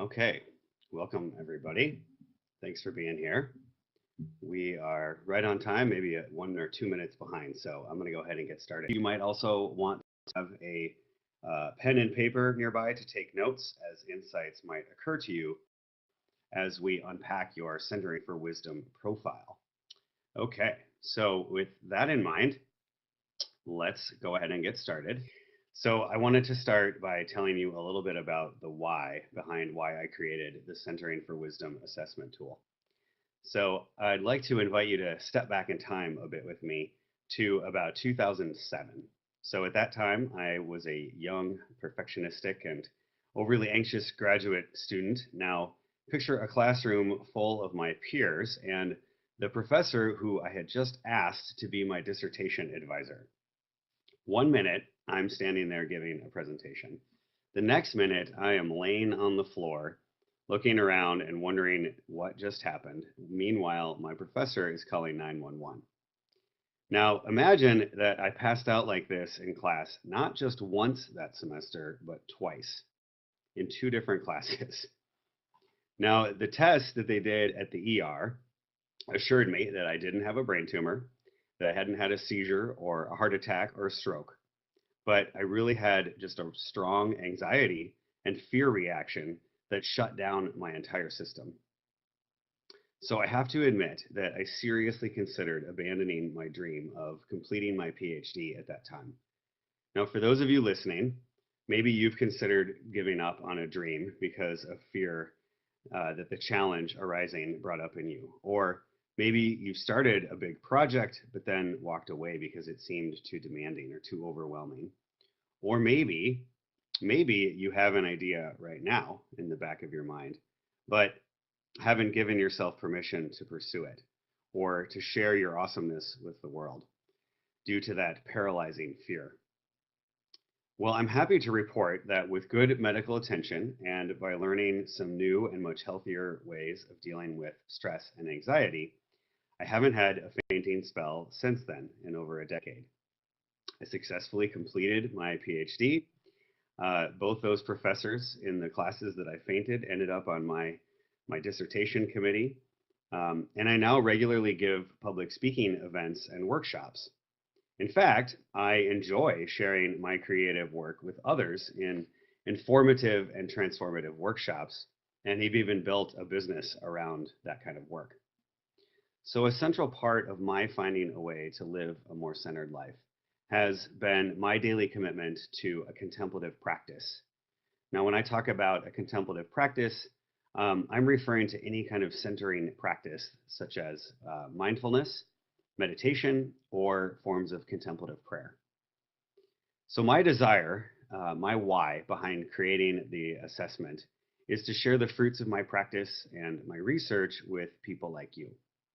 Okay, welcome everybody. Thanks for being here. We are right on time, maybe 1 or 2 minutes behind, so I'm going to go ahead and get started. You might also want to have a pen and paper nearby to take notes as insights might occur to you as we unpack your Centering for Wisdom profile. Okay, so with that in mind, let's go ahead and get started. So I wanted to start by telling you a little bit about the why behind why I created the Centering for Wisdom assessment tool. So I'd like to invite you to step back in time a bit with me to about 2007. So at that time, I was a young, perfectionistic, and overly anxious graduate student. Now, picture a classroom full of my peers and the professor who I had just asked to be my dissertation advisor. 1 minute, I'm standing there giving a presentation. The next minute, I am laying on the floor, looking around and wondering what just happened. Meanwhile, my professor is calling 911. Now, imagine that I passed out like this in class, not just once that semester, but twice in two different classes. Now, the test that they did at the ER assured me that I didn't have a brain tumor, that I hadn't had a seizure or a heart attack or a stroke, but I really had just a strong anxiety and fear reaction that shut down my entire system. So I have to admit that I seriously considered abandoning my dream of completing my PhD at that time. Now, for those of you listening, maybe you've considered giving up on a dream because of fear that the challenge arising brought up in you. Or maybe you started a big project, but then walked away because it seemed too demanding or too overwhelming. Or maybe you have an idea right now in the back of your mind, but haven't given yourself permission to pursue it or to share your awesomeness with the world due to that paralyzing fear. Well, I'm happy to report that with good medical attention and by learning some new and much healthier ways of dealing with stress and anxiety, I haven't had a fainting spell since then in over a decade. I successfully completed my PhD. Both those professors in the classes that I fainted ended up on my dissertation committee. And I now regularly give public speaking events and workshops. In fact, I enjoy sharing my creative work with others in informative and transformative workshops, and have even built a business around that kind of work. So, a central part of my finding a way to live a more centered life has been my daily commitment to a contemplative practice. Now, when I talk about a contemplative practice, I'm referring to any kind of centering practice, such as mindfulness, meditation, or forms of contemplative prayer. So, my desire, my why behind creating the assessment is to share the fruits of my practice and my research with people like you.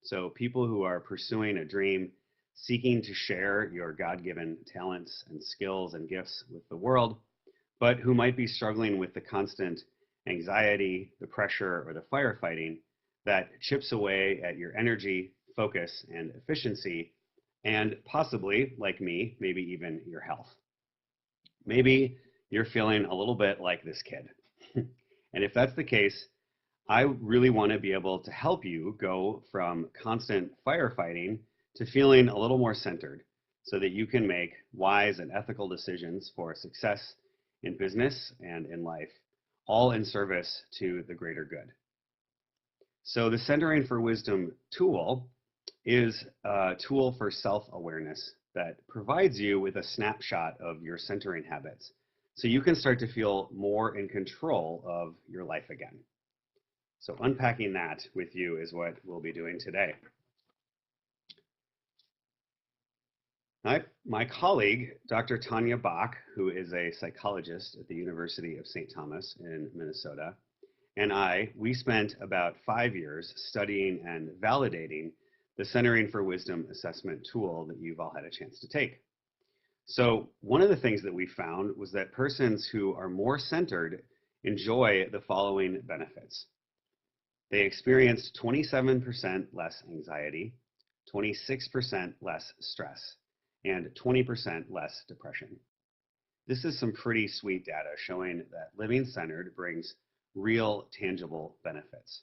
So, people who are pursuing a dream, seeking to share your God given talents and skills and gifts with the world, but who might be struggling with the constant anxiety, the pressure, or the firefighting that chips away at your energy, focus, and efficiency, and possibly, like me, maybe even your health. Maybe you're feeling a little bit like this kid. And if that's the case, I really want to be able to help you go from constant firefighting to feeling a little more centered so that you can make wise and ethical decisions for success in business and in life, all in service to the greater good. So the Centering for Wisdom tool is a tool for self-awareness that provides you with a snapshot of your centering habits so you can start to feel more in control of your life again. So unpacking that with you is what we'll be doing today. My colleague, Dr. Tanya Bach, who is a psychologist at the University of St. Thomas in Minnesota, and we spent about 5 years studying and validating the Centering for Wisdom assessment tool that you've all had a chance to take. So one of the things that we found was that persons who are more centered enjoy the following benefits. They experienced 27% less anxiety, 26% less stress, and 20% less depression. This is some pretty sweet data showing that living centered brings real tangible benefits.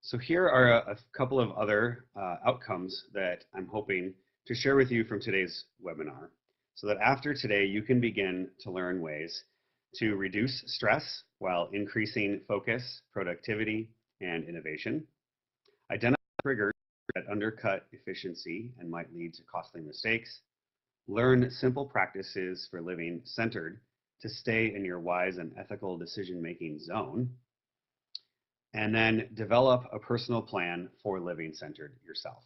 So here are a couple of other outcomes that I'm hoping to share with you from today's webinar, so that after today you can begin to learn ways to reduce stress while increasing focus, productivity, and innovation, identify triggers that undercut efficiency and might lead to costly mistakes, learn simple practices for living centered to stay in your wise and ethical decision-making zone, and then develop a personal plan for living centered yourself.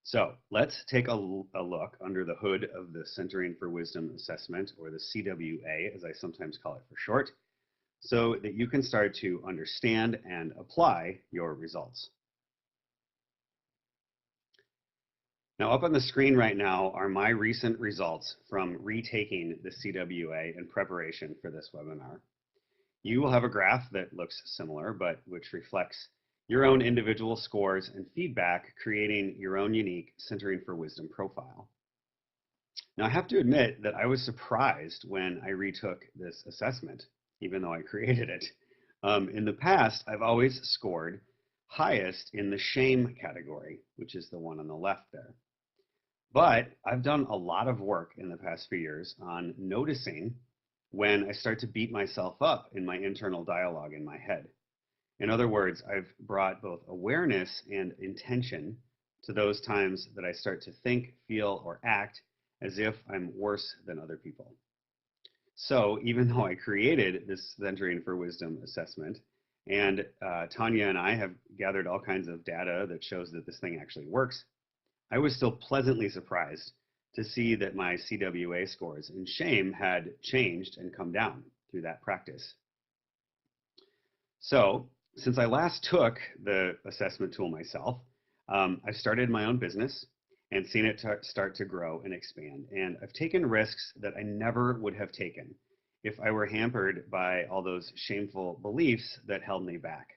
So let's take a look under the hood of the Centering for Wisdom Assessment, or the CWA, as I sometimes call it for short, so that you can start to understand and apply your results. Now, up on the screen right now are my recent results from retaking the CWA in preparation for this webinar. You will have a graph that looks similar, but which reflects your own individual scores and feedback, creating your own unique Centering for Wisdom profile. Now, I have to admit that I was surprised when I retook this assessment, even though I created it. In the past, I've always scored highest in the shame category, which is the one on the left there. But I've done a lot of work in the past few years on noticing when I start to beat myself up in my internal dialogue in my head. In other words, I've brought both awareness and intention to those times that I start to think, feel, or act as if I'm worse than other people. So even though I created this Centering for Wisdom assessment, and Tanya and I have gathered all kinds of data that shows that this thing actually works, I was still pleasantly surprised to see that my CWA scores in shame had changed and come down through that practice. So since I last took the assessment tool myself, I've started my own business and seen it start to grow and expand. And I've taken risks that I never would have taken if I were hampered by all those shameful beliefs that held me back.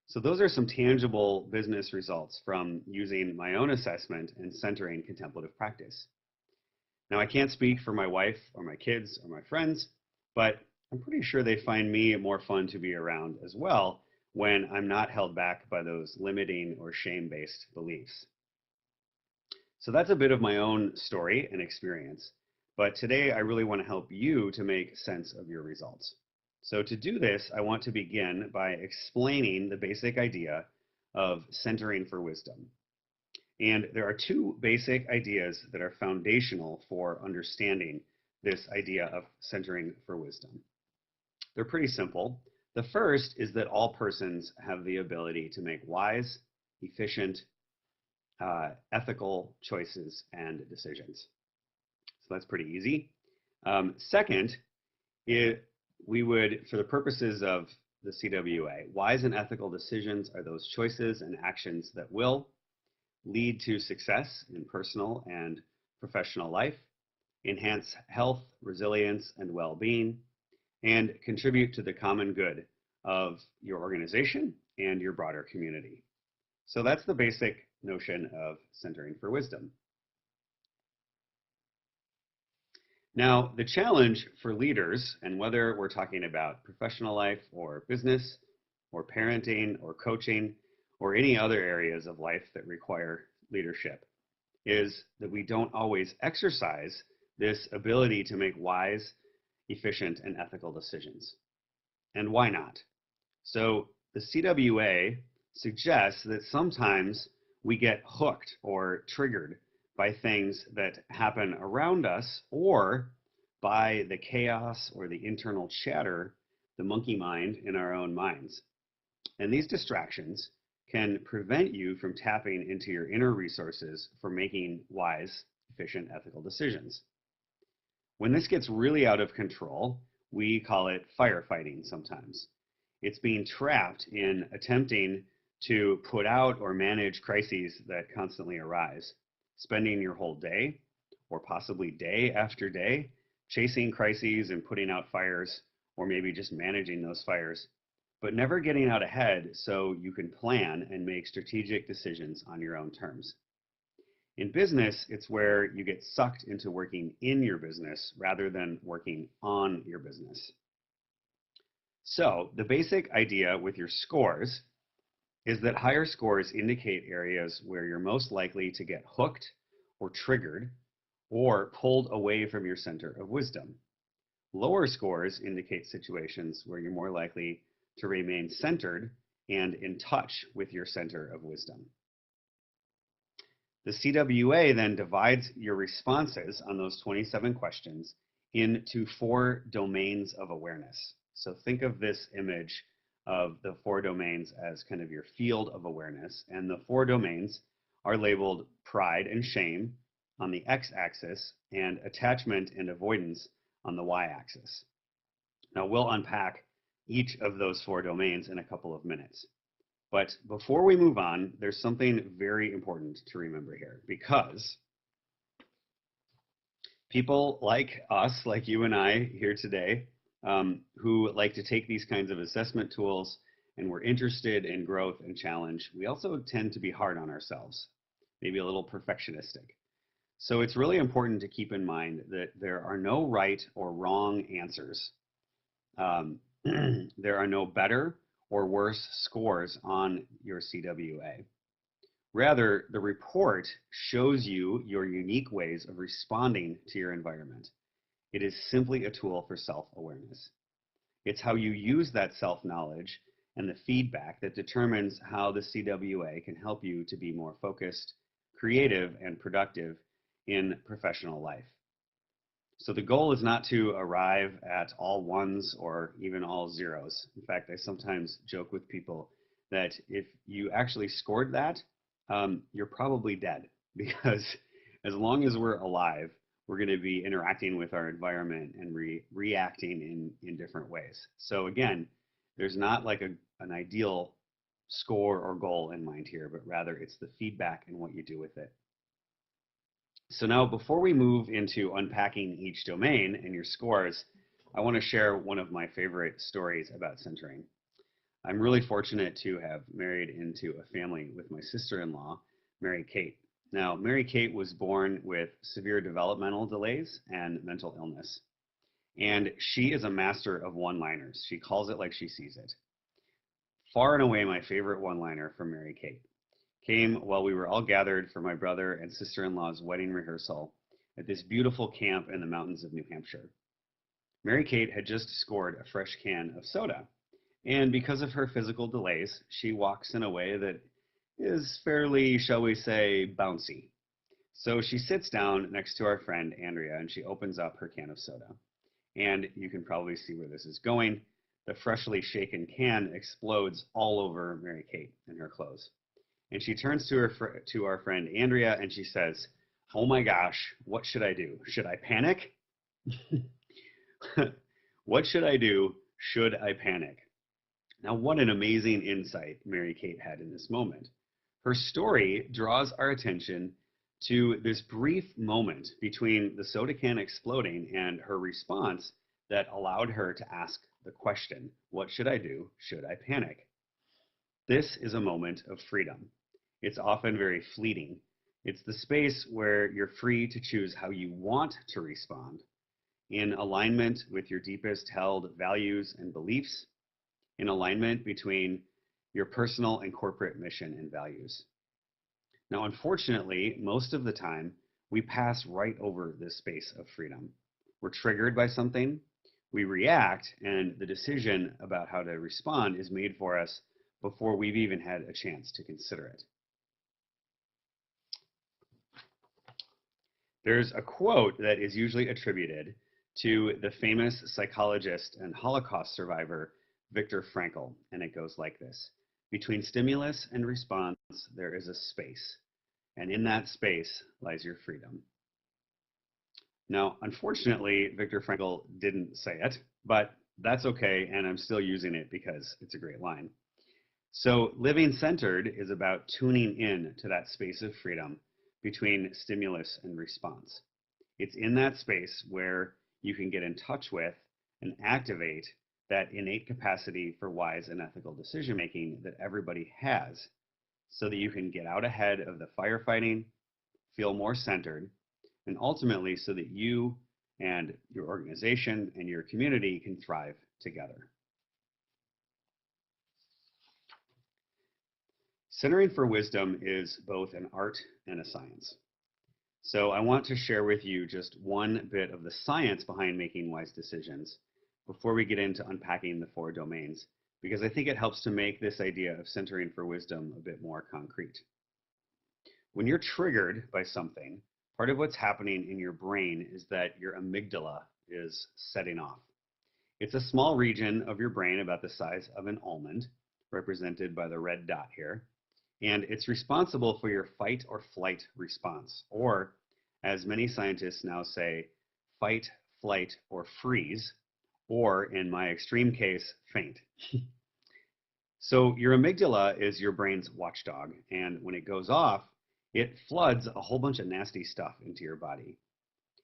So those are some tangible business results from using my own assessment and centering contemplative practice. Now, I can't speak for my wife or my kids or my friends, but I'm pretty sure they find me more fun to be around as well when I'm not held back by those limiting or shame-based beliefs. So that's a bit of my own story and experience, but today I really want to help you to make sense of your results. So to do this, I want to begin by explaining the basic idea of centering for wisdom. And there are two basic ideas that are foundational for understanding this idea of centering for wisdom. They're pretty simple. The first is that all persons have the ability to make wise, efficient, ethical choices and decisions. So that's pretty easy. Second, we would, for the purposes of the CWA, wise and ethical decisions are those choices and actions that will lead to success in personal and professional life, enhance health, resilience, and well-being, and contribute to the common good of your organization and your broader community. So that's the basic notion of centering for wisdom. Now, the challenge for leaders, and whether we're talking about professional life or business or parenting or coaching or any other areas of life that require leadership, is that we don't always exercise this ability to make wise, efficient, and ethical decisions. And why not? So the CWA suggests that sometimes we get hooked or triggered by things that happen around us, or by the chaos or the internal chatter, the monkey mind in our own minds. And these distractions can prevent you from tapping into your inner resources for making wise, efficient, ethical decisions. When this gets really out of control, we call it firefighting sometimes. It's being trapped in attempting to put out or manage crises that constantly arise, spending your whole day, or possibly day after day, chasing crises and putting out fires, or maybe just managing those fires, but never getting out ahead so you can plan and make strategic decisions on your own terms. In business, it's where you get sucked into working in your business rather than working on your business. So the basic idea with your scores is that higher scores indicate areas where you're most likely to get hooked or triggered or pulled away from your center of wisdom. Lower scores indicate situations where you're more likely to remain centered and in touch with your center of wisdom. The CWA then divides your responses on those 27 questions into 4 domains of awareness. So think of this image of the 4 domains as kind of your field of awareness, and the 4 domains are labeled pride and shame on the x-axis and attachment and avoidance on the y-axis. Now we'll unpack each of those 4 domains in a couple of minutes. But before we move on, there's something very important to remember here, because people like us, like you and I here today, who like to take these kinds of assessment tools and we're interested in growth and challenge, we also tend to be hard on ourselves, maybe a little perfectionistic. So it's really important to keep in mind that there are no right or wrong answers. There are no better or worse scores on your CWA. Rather, the report shows you your unique ways of responding to your environment. It is simply a tool for self-awareness. It's how you use that self-knowledge and the feedback that determines how the CWA can help you to be more focused, creative, and productive in professional life. So the goal is not to arrive at all ones or even all zeros. In fact, I sometimes joke with people that if you actually scored that, you're probably dead, because as long as we're alive, we're going to be interacting with our environment and reacting in different ways. So again, there's not like an ideal score or goal in mind here, but rather it's the feedback and what you do with it. So now, before we move into unpacking each domain and your scores, I want to share one of my favorite stories about centering. I'm really fortunate to have married into a family with my sister-in-law, Mary Kate. Now, Mary Kate was born with severe developmental delays and mental illness. And she is a master of one-liners. She calls it like she sees it. Far and away my favorite one-liner from Mary Kate came while we were all gathered for my brother and sister-in-law's wedding rehearsal at this beautiful camp in the mountains of New Hampshire. Mary Kate had just scored a fresh can of soda, and because of her physical delays, she walks in a way that is fairly, shall we say, bouncy. So she sits down next to our friend Andrea and she opens up her can of soda. And you can probably see where this is going. The freshly shaken can explodes all over Mary Kate and her clothes. And she turns to our friend Andrea and she says, "Oh my gosh, what should I do? Should I panic?" What should I do? Should I panic? Now, what an amazing insight Mary Kate had in this moment. Her story draws our attention to this brief moment between the soda can exploding and her response that allowed her to ask the question, what should I do? Should I panic? This is a moment of freedom. It's often very fleeting. It's the space where you're free to choose how you want to respond, in alignment with your deepest held values and beliefs, in alignment between your personal and corporate mission and values. Now, unfortunately, most of the time, we pass right over this space of freedom. We're triggered by something, we react, and the decision about how to respond is made for us before we've even had a chance to consider it. There's a quote that is usually attributed to the famous psychologist and Holocaust survivor, Viktor Frankl, and it goes like this: "Between stimulus and response, there is a space, and in that space lies your freedom." Now, unfortunately, Viktor Frankl didn't say it, but that's okay, and I'm still using it because it's a great line. So living centered is about tuning in to that space of freedom between stimulus and response. It's in that space where you can get in touch with and activate that innate capacity for wise and ethical decision making that everybody has, so that you can get out ahead of the firefighting, feel more centered, and ultimately so that you and your organization and your community can thrive together. Centering for wisdom is both an art and a science. So I want to share with you just one bit of the science behind making wise decisions before we get into unpacking the four domains, because I think it helps to make this idea of centering for wisdom a bit more concrete. When you're triggered by something, part of what's happening in your brain is that your amygdala is setting off. It's a small region of your brain about the size of an almond, represented by the red dot here, and it's responsible for your fight or flight response, or as many scientists now say, fight, flight, or freeze, or in my extreme case, faint. So your amygdala is your brain's watchdog, and when it goes off, it floods a whole bunch of nasty stuff into your body.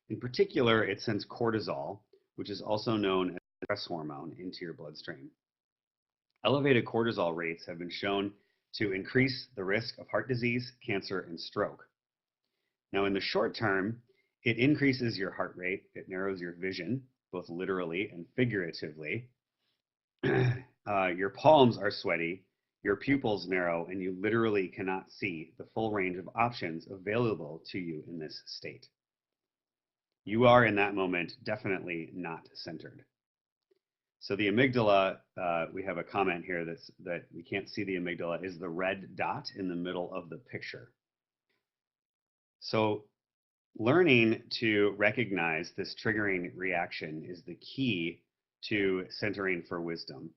In particular, it sends cortisol, which is also known as stress hormone, into your bloodstream. Elevated cortisol rates have been shown to increase the risk of heart disease, cancer, and stroke. Now, in the short term, it increases your heart rate, it narrows your vision, both literally and figuratively. Your palms are sweaty, your pupils narrow, and you literally cannot see the full range of options available to you in this state. You are, in that moment, definitely not centered. So the amygdala, we have a comment here that we can't see the amygdala, is the red dot in the middle of the picture. So learning to recognize this triggering reaction is the key to centering for wisdom.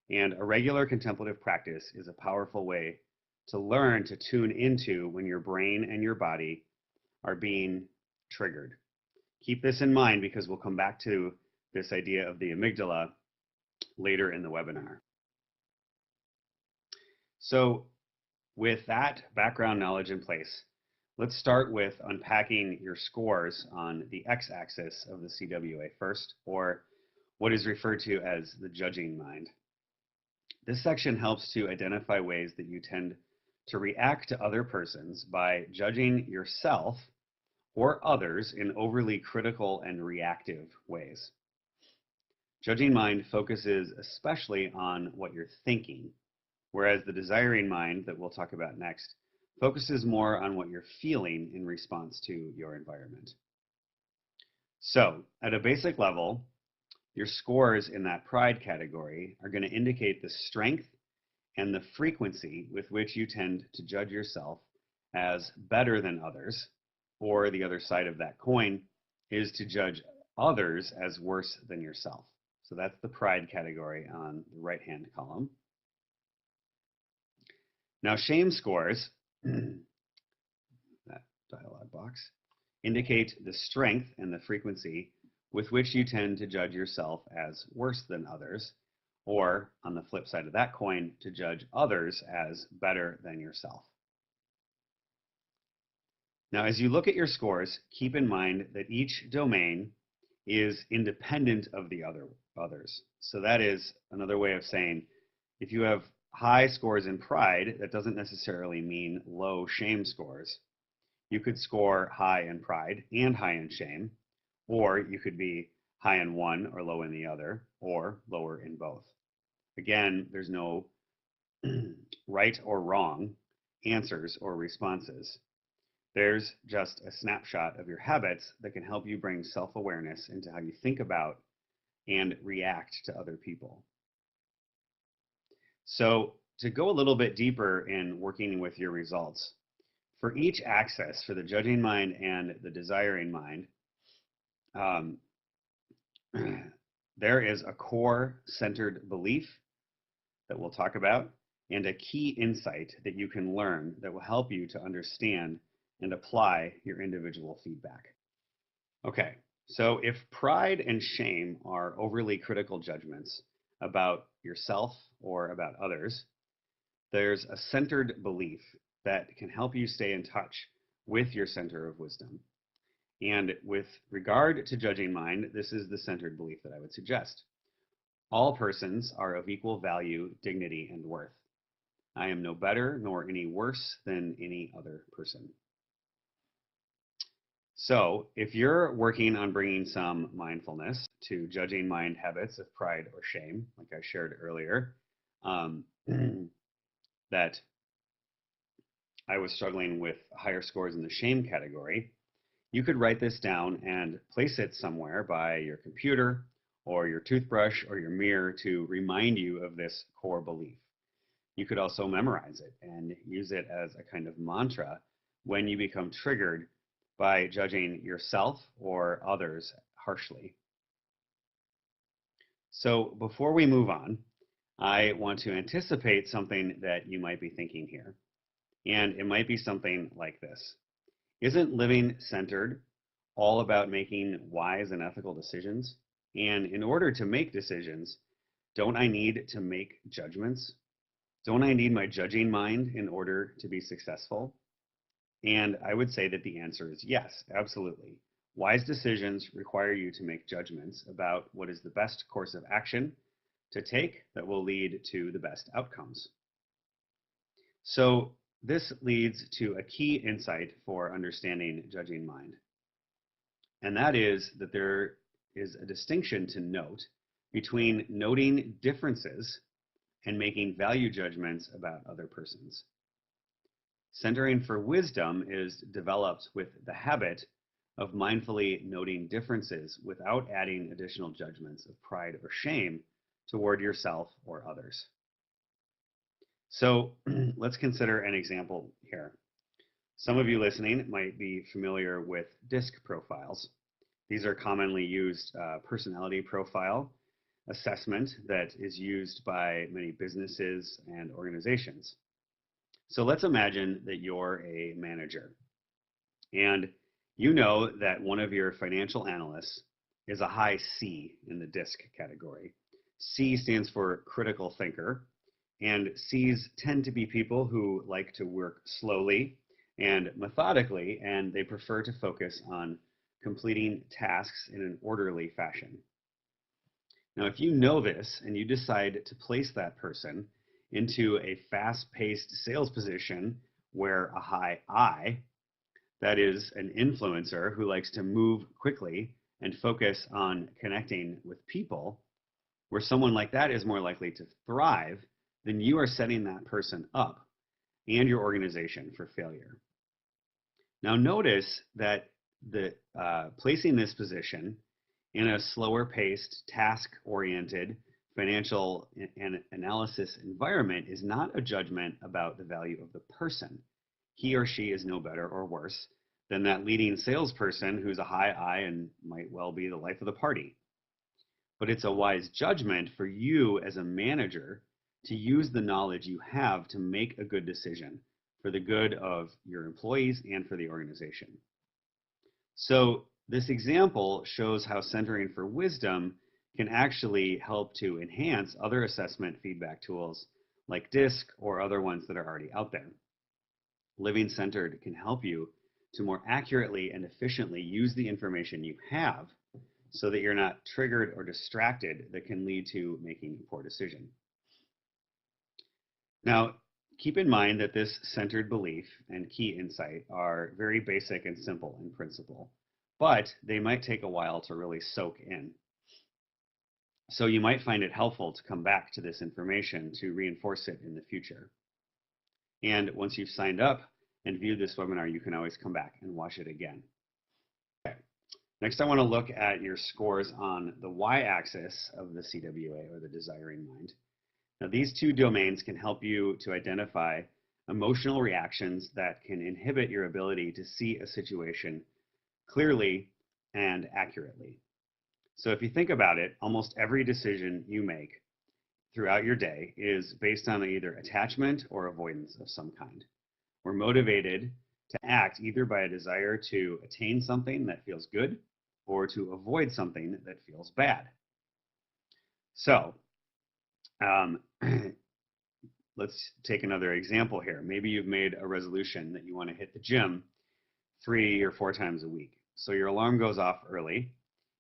And a regular contemplative practice is a powerful way to learn to tune into when your brain and your body are being triggered. Keep this in mind because we'll come back to this idea of the amygdala later in the webinar. So with that background knowledge in place, let's start with unpacking your scores on the x-axis of the CWA first, or what is referred to as the judging mind. This section helps to identify ways that you tend to react to other persons by judging yourself or others in overly critical and reactive ways. Judging mind focuses especially on what you're thinking, whereas the desiring mind, that we'll talk about next, focuses more on what you're feeling in response to your environment. So, at a basic level, your scores in that pride category are going to indicate the strength and the frequency with which you tend to judge yourself as better than others, or the other side of that coin is to judge others as worse than yourself. So that's the pride category on the right-hand column. Now, shame scores, that dialog box, indicate the strength and the frequency with which you tend to judge yourself as worse than others, or on the flip side of that coin, to judge others as better than yourself. Now, as you look at your scores, keep in mind that each domain is independent of the others. So that is another way of saying, if you have high scores in pride, that doesn't necessarily mean low shame scores. You could score high in pride and high in shame, or you could be high in one or low in the other, or lower in both. Again, there's no right or wrong answers or responses. There's just a snapshot of your habits that can help you bring self-awareness into how you think about and react to other people. So to go a little bit deeper in working with your results, for each axis, for the judging mind and the desiring mind, there is a core centered belief that we'll talk about and a key insight that you can learn that will help you to understand and apply your individual feedback. Okay, so if pride and shame are overly critical judgments about yourself or about others, there's a centered belief that can help you stay in touch with your center of wisdom. And with regard to judging mind, this is the centered belief that I would suggest. All persons are of equal value, dignity, and worth. I am no better nor any worse than any other person. So if you're working on bringing some mindfulness to judging mind habits of pride or shame, like I shared earlier, that I was struggling with higher scores in the shame category, you could write this down and place it somewhere by your computer or your toothbrush or your mirror to remind you of this core belief. You could also memorize it and use it as a kind of mantra when you become triggered by judging yourself or others harshly. So before we move on, I want to anticipate something that you might be thinking here. And it might be something like this. Isn't living centered all about making wise and ethical decisions? And in order to make decisions, don't I need to make judgments? Don't I need my judging mind in order to be successful? And I would say that the answer is yes, absolutely. Wise decisions require you to make judgments about what is the best course of action to take that will lead to the best outcomes. So this leads to a key insight for understanding judging mind. And that is that there is a distinction to note between noting differences and making value judgments about other persons. Centering for wisdom is developed with the habit of mindfully noting differences without adding additional judgments of pride or shame toward yourself or others. So let's consider an example here. Some of you listening might be familiar with DISC profiles. These are commonly used personality profile assessment that is used by many businesses and organizations. So let's imagine that you're a manager and you know that one of your financial analysts is a high C in the DISC category. C stands for critical thinker, and C's tend to be people who like to work slowly and methodically, and they prefer to focus on completing tasks in an orderly fashion. Now, if you know this and you decide to place that person into a fast-paced sales position where a high I, that is an influencer who likes to move quickly and focus on connecting with people, where someone like that is more likely to thrive, then you are setting that person up and your organization for failure. Now notice that placing this position in a slower paced, task-oriented financial analysis environment is not a judgment about the value of the person. He or she is no better or worse than that leading salesperson who's a high I and might well be the life of the party. But it's a wise judgment for you as a manager to use the knowledge you have to make a good decision for the good of your employees and for the organization. So this example shows how centering for wisdom can actually help to enhance other assessment feedback tools like DISC or other ones that are already out there. Living centered can help you to more accurately and efficiently use the information you have so that you're not triggered or distracted that can lead to making a poor decision. Now, keep in mind that this centered belief and key insight are very basic and simple in principle, but they might take a while to really soak in. So you might find it helpful to come back to this information to reinforce it in the future. And once you've signed up and viewed this webinar, you can always come back and watch it again. Okay. Next, I want to look at your scores on the y-axis of the CWA, or the desiring mind. Now, these two domains can help you to identify emotional reactions that can inhibit your ability to see a situation clearly and accurately. So if you think about it, almost every decision you make throughout your day is based on either attachment or avoidance of some kind. We're motivated to act either by a desire to attain something that feels good or to avoid something that feels bad. So let's take another example here. Maybe you've made a resolution that you want to hit the gym 3 or 4 times a week. So your alarm goes off early.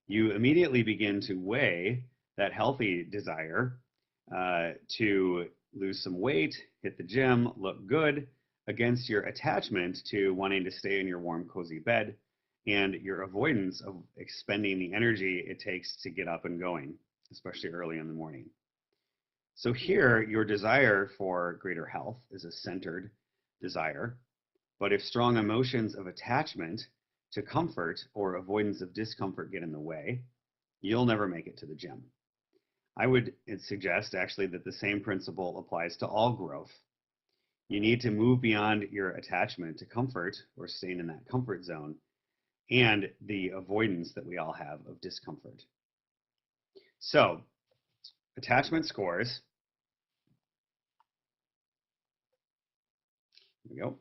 You immediately begin to weigh that healthy desire to lose some weight, hit the gym, look good, against your attachment to wanting to stay in your warm, cozy bed and your avoidance of expending the energy it takes to get up and going, especially early in the morning. So here, your desire for greater health is a centered desire, But if strong emotions of attachment to comfort or avoidance of discomfort get in the way, you'll never make it to the gym. I would suggest actually that the same principle applies to all growth. You need to move beyond your attachment to comfort or staying in that comfort zone and the avoidance that we all have of discomfort. So, attachment scores, there we go,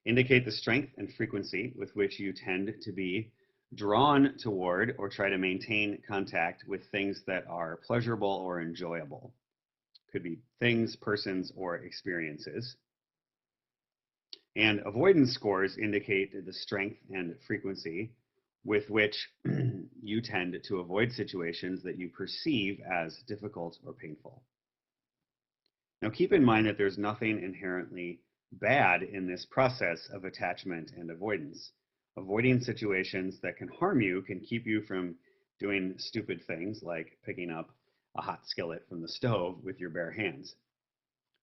indicate the strength and frequency with which you tend to be drawn toward or try to maintain contact with things that are pleasurable or enjoyable. Could be things, persons, or experiences. And avoidance scores indicate the strength and frequency with which you tend to avoid situations that you perceive as difficult or painful. Now keep in mind that there's nothing inherently bad in this process of attachment and avoidance. Avoiding situations that can harm you can keep you from doing stupid things like picking up a hot skillet from the stove with your bare hands.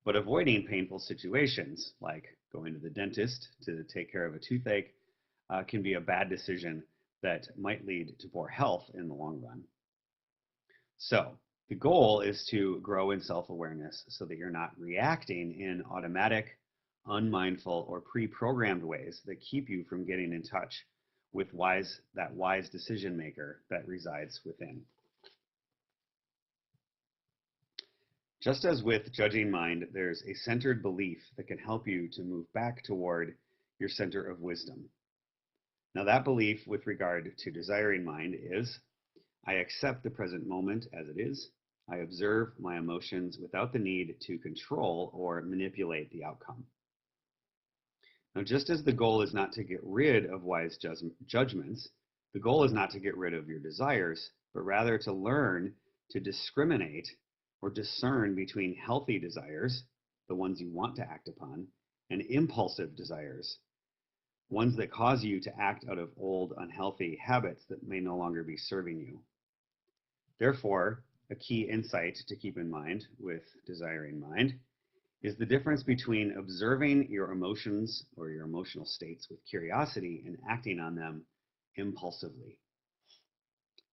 But avoiding painful situations like going to the dentist to take care of a toothache can be a bad decision that might lead to poor health in the long run. So the goal is to grow in self-awareness so that you're not reacting in automatic, unmindful, or pre-programmed ways that keep you from getting in touch with that wise decision maker that resides within. Just as with judging mind, there's a centered belief that can help you to move back toward your center of wisdom. Now that belief with regard to desiring mind is, I accept the present moment as it is. I observe my emotions without the need to control or manipulate the outcome. Now, just as the goal is not to get rid of wise judgments, the goal is not to get rid of your desires, but rather to learn to discriminate or discern between healthy desires, the ones you want to act upon, and impulsive desires, ones that cause you to act out of old, unhealthy habits that may no longer be serving you. Therefore, a key insight to keep in mind with desiring mind is the difference between observing your emotions or your emotional states with curiosity and acting on them impulsively.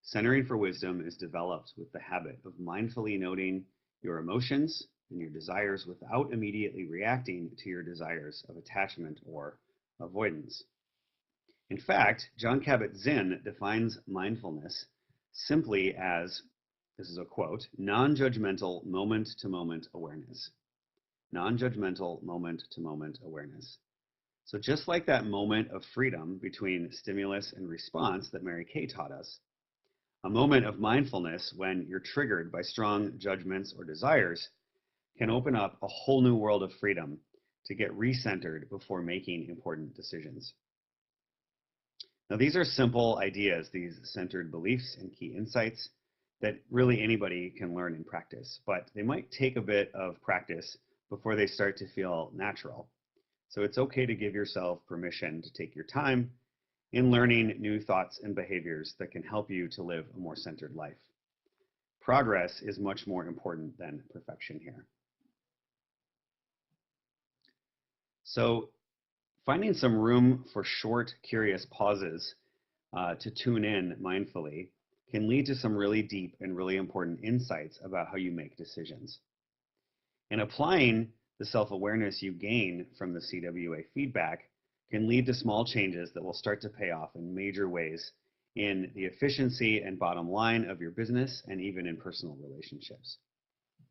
Centering for wisdom is developed with the habit of mindfully noting your emotions and your desires without immediately reacting to your desires of attachment or avoidance. In fact, Jon Kabat-Zinn defines mindfulness simply as, this is a quote, non-judgmental moment-to-moment awareness. Non-judgmental moment-to-moment awareness. So just like that moment of freedom between stimulus and response that Mary Kay taught us, a moment of mindfulness when you're triggered by strong judgments or desires can open up a whole new world of freedom to get recentered before making important decisions. Now, these are simple ideas, these centered beliefs and key insights that really anybody can learn and practice, but they might take a bit of practice before they start to feel natural. So it's okay to give yourself permission to take your time in learning new thoughts and behaviors that can help you to live a more centered life. Progress is much more important than perfection here. So finding some room for short, curious pauses to tune in mindfully can lead to some really deep and really important insights about how you make decisions. And applying the self-awareness you gain from the CWA feedback can lead to small changes that will start to pay off in major ways in the efficiency and bottom line of your business and even in personal relationships.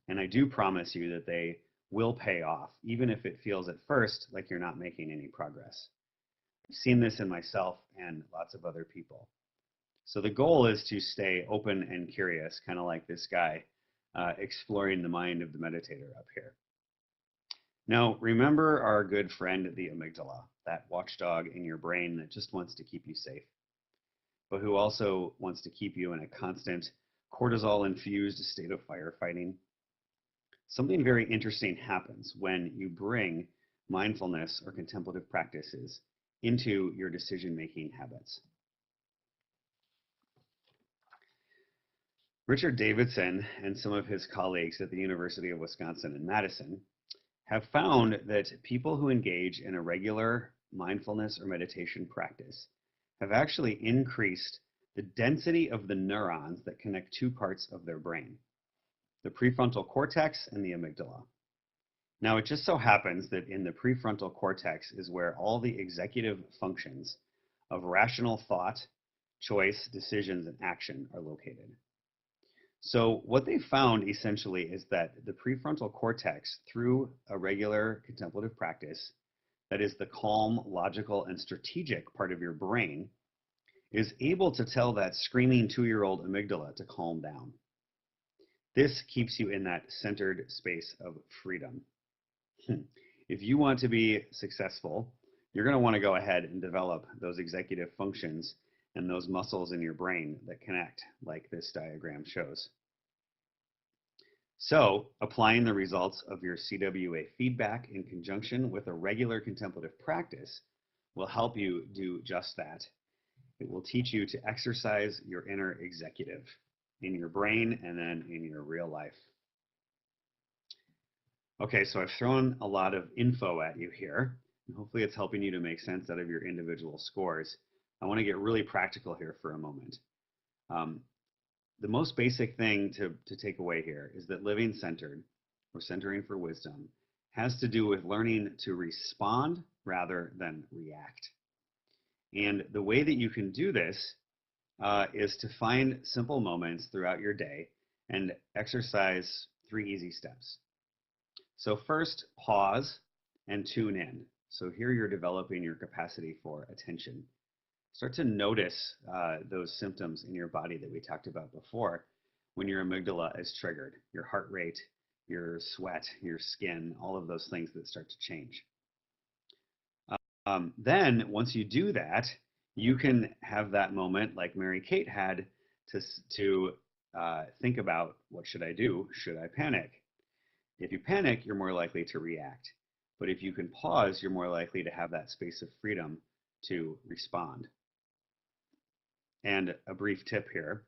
And I do promise you that they will pay off, even if it feels at first like you're not making any progress. I've seen this in myself and lots of other people. So the goal is to stay open and curious, kind of like this guy exploring the mind of the meditator up here. Now, remember our good friend, the amygdala, that watchdog in your brain that just wants to keep you safe, but who also wants to keep you in a constant cortisol-infused state of firefighting. Something very interesting happens when you bring mindfulness or contemplative practices into your decision-making habits. Richard Davidson and some of his colleagues at the University of Wisconsin in Madison have found that people who engage in a regular mindfulness or meditation practice have actually increased the density of the neurons that connect two parts of their brain, the prefrontal cortex and the amygdala. Now, it just so happens that in the prefrontal cortex is where all the executive functions of rational thought, choice, decisions, and action are located. So what they found essentially is that the prefrontal cortex, through a regular contemplative practice, that is the calm, logical, and strategic part of your brain, is able to tell that screaming 2-year-old amygdala to calm down. This keeps you in that centered space of freedom. If you want to be successful, you're going to want to go ahead and develop those executive functions and those muscles in your brain that connect, like this diagram shows. So, applying the results of your CWA feedback in conjunction with a regular contemplative practice will help you do just that. It will teach you to exercise your inner executive in your brain and then in your real life. Okay, so I've thrown a lot of info at you here, and hopefully it's helping you to make sense out of your individual scores. I want to get really practical here for a moment. The most basic thing to take away here is that living centered, or centering for wisdom, has to do with learning to respond rather than react. And the way that you can do this is to find simple moments throughout your day and exercise 3 easy steps. So first, pause and tune in. So here you're developing your capacity for attention. Start to notice those symptoms in your body that we talked about before when your amygdala is triggered, your heart rate, your sweat, your skin, all of those things that start to change. Then once you do that, you can have that moment like Mary Kate had to think about, what should I do? Should I panic? If you panic, you're more likely to react. But if you can pause, you're more likely to have that space of freedom to respond. And a brief tip here,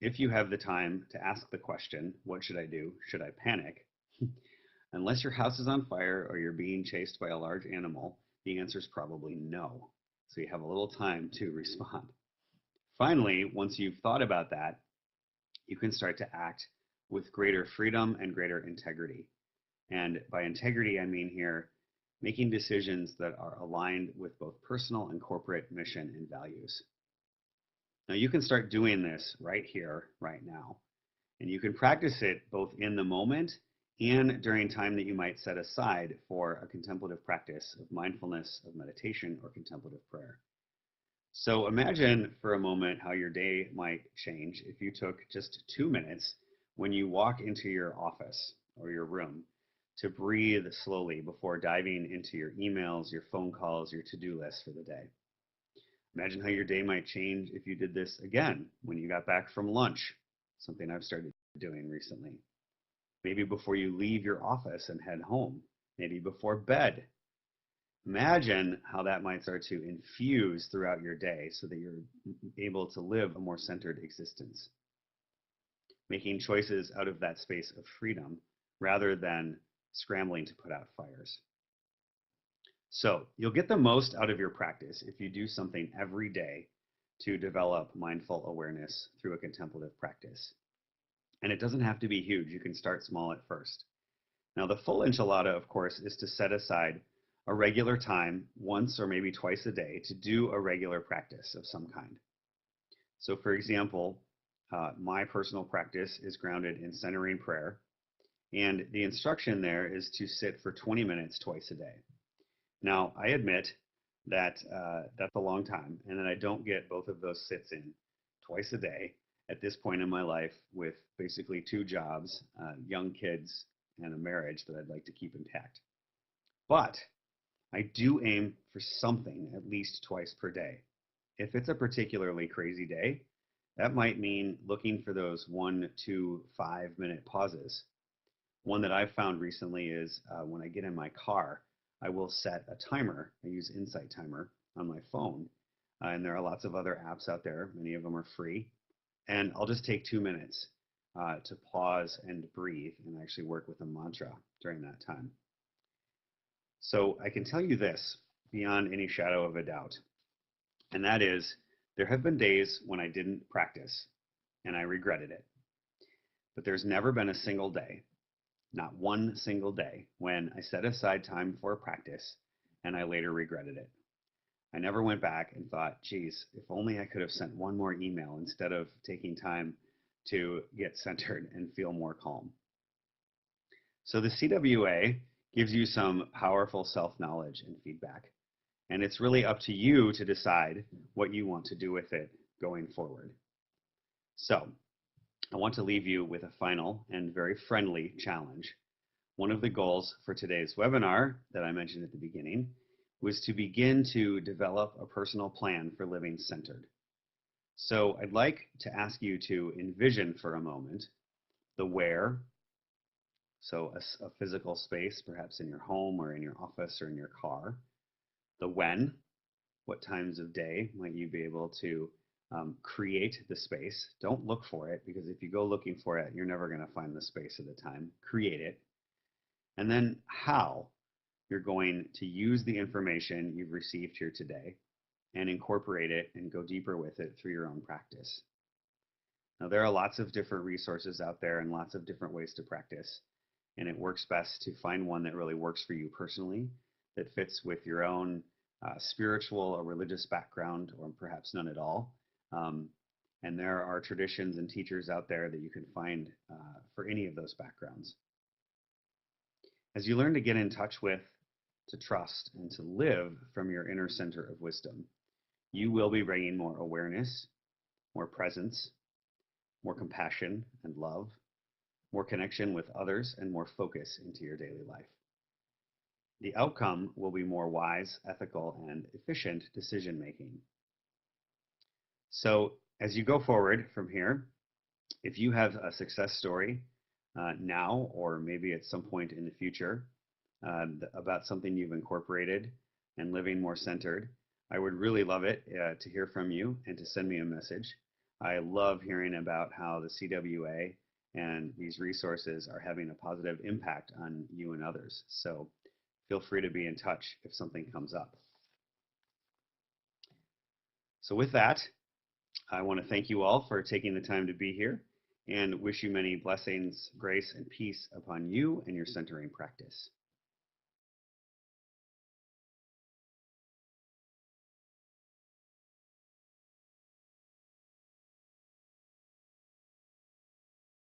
if you have the time to ask the question, what should I do? Should I panic? Unless your house is on fire or you're being chased by a large animal, the answer is probably no. So you have a little time to respond. Finally, once you've thought about that, you can start to act with greater freedom and greater integrity. And by integrity, I mean here making decisions that are aligned with both personal and corporate mission and values. Now you can start doing this right here, right now. And you can practice it both in the moment and during time that you might set aside for a contemplative practice of mindfulness, of meditation, or contemplative prayer. So imagine for a moment how your day might change if you took just 2 minutes when you walk into your office or your room to breathe slowly before diving into your emails, your phone calls, your to-do list for the day. Imagine how your day might change if you did this again when you got back from lunch, something I've started doing recently. Maybe before you leave your office and head home, maybe before bed. Imagine how that might start to infuse throughout your day so that you're able to live a more centered existence, making choices out of that space of freedom rather than scrambling to put out fires. So you'll get the most out of your practice if you do something every day to develop mindful awareness through a contemplative practice. And it doesn't have to be huge. You can start small at first. Now, the full enchilada, of course, is to set aside a regular time, once or maybe twice a day, to do a regular practice of some kind. So, for example, my personal practice is grounded in centering prayer. And the instruction there is to sit for 20 minutes twice a day. Now, I admit that that's a long time, and that I don't get both of those sits in twice a day at this point in my life with basically 2 jobs, young kids, and a marriage that I'd like to keep intact. But I do aim for something at least twice per day. If it's a particularly crazy day, that might mean looking for those 1, 2, 5-minute pauses. One that I've found recently is when I get in my car, I will set a timer. I use Insight Timer on my phone. And there are lots of other apps out there. Many of them are free. And I'll just take 2 minutes to pause and breathe and actually work with a mantra during that time. So I can tell you this. beyond any shadow of a doubt. And that is, there have been days when I didn't practice and I regretted it. But there's never been a single day, not one single day, when I set aside time for a practice and I later regretted it. I never went back and thought, geez, if only I could have sent one more email instead of taking time to get centered and feel more calm. So the CWA gives you some powerful self-knowledge and feedback. And it's really up to you to decide what you want to do with it going forward. So I want to leave you with a final and very friendly challenge. One of the goals for today's webinar that I mentioned at the beginning was to begin to develop a personal plan for living centered. So I'd like to ask you to envision for a moment the where, so a physical space, perhaps in your home or in your office or in your car. The when, what times of day might you be able to create the space. Don't look for it, because if you go looking for it, you're never going to find the space at the time. Create it. And then how you're going to use the information you've received here today and incorporate it and go deeper with it through your own practice. Now, there are lots of different resources out there and lots of different ways to practice, and it works best to find one that really works for you personally, that fits with your own spiritual or religious background, or perhaps none at all. And there are traditions and teachers out there that you can find for any of those backgrounds. As you learn to get in touch with, to trust, and to live from your inner center of wisdom, you will be bringing more awareness, more presence, more compassion and love, more connection with others, and more focus into your daily life. The outcome will be more wise, ethical, and efficient decision making. So as you go forward from here, if you have a success story now, or maybe at some point in the future, about something you've incorporated and living more centered, I would really love it to hear from you and to send me a message. I love hearing about how the CWA and these resources are having a positive impact on you and others. So feel free to be in touch if something comes up. So with that, I want to thank you all for taking the time to be here and wish you many blessings, grace, and peace upon you and your centering practice.